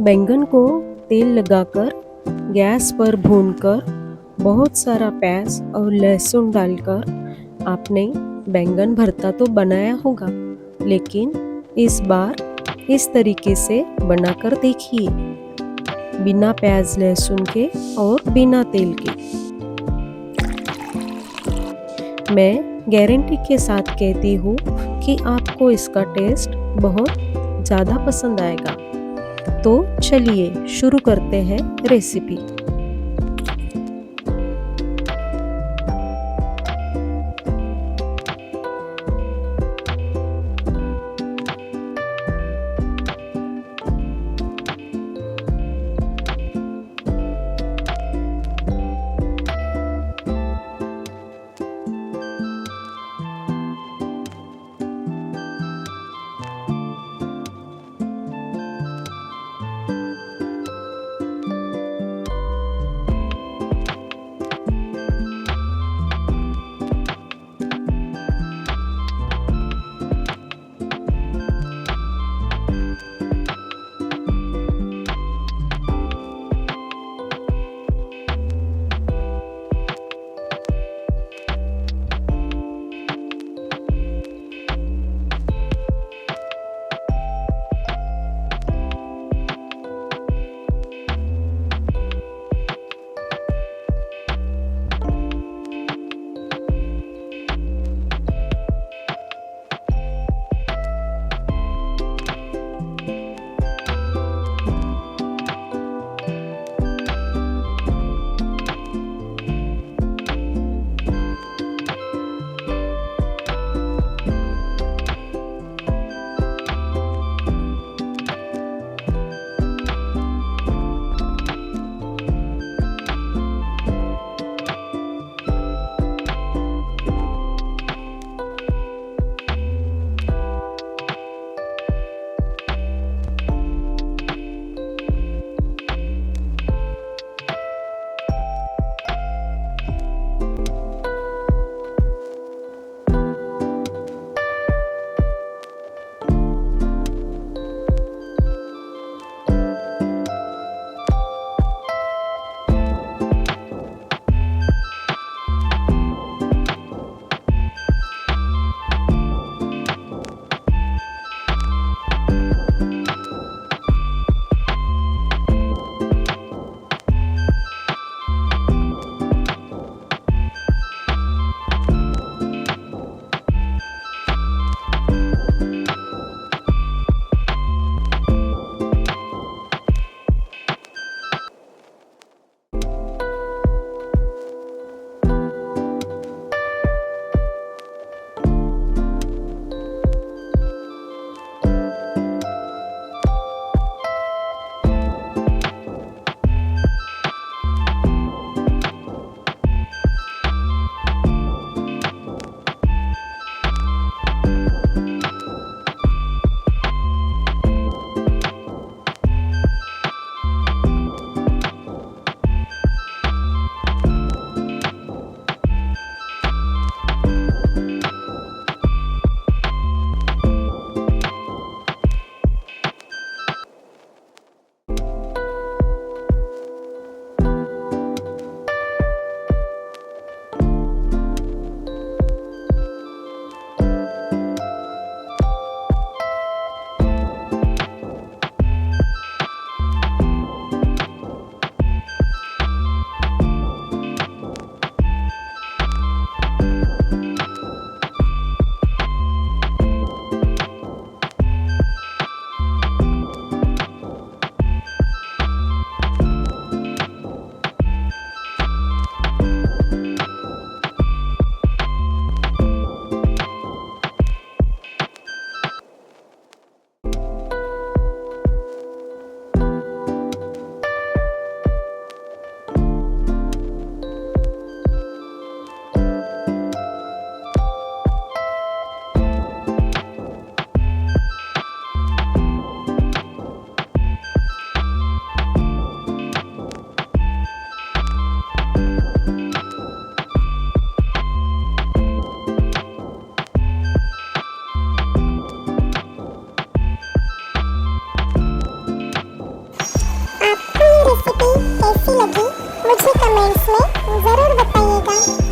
बैंगन को तेल लगाकर गैस पर भूनकर बहुत सारा प्याज और लहसुन डालकर आपने बैंगन भरता तो बनाया होगा, लेकिन इस बार इस तरीके से बनाकर देखिए, बिना प्याज लहसुन के और बिना तेल के। मैं गारंटी के साथ कहती हूँ कि आपको इसका टेस्ट बहुत ज़्यादा पसंद आएगा। तो चलिए शुरू करते हैं रेसिपी। कमेंट्स में ज़रूर बताइएगा।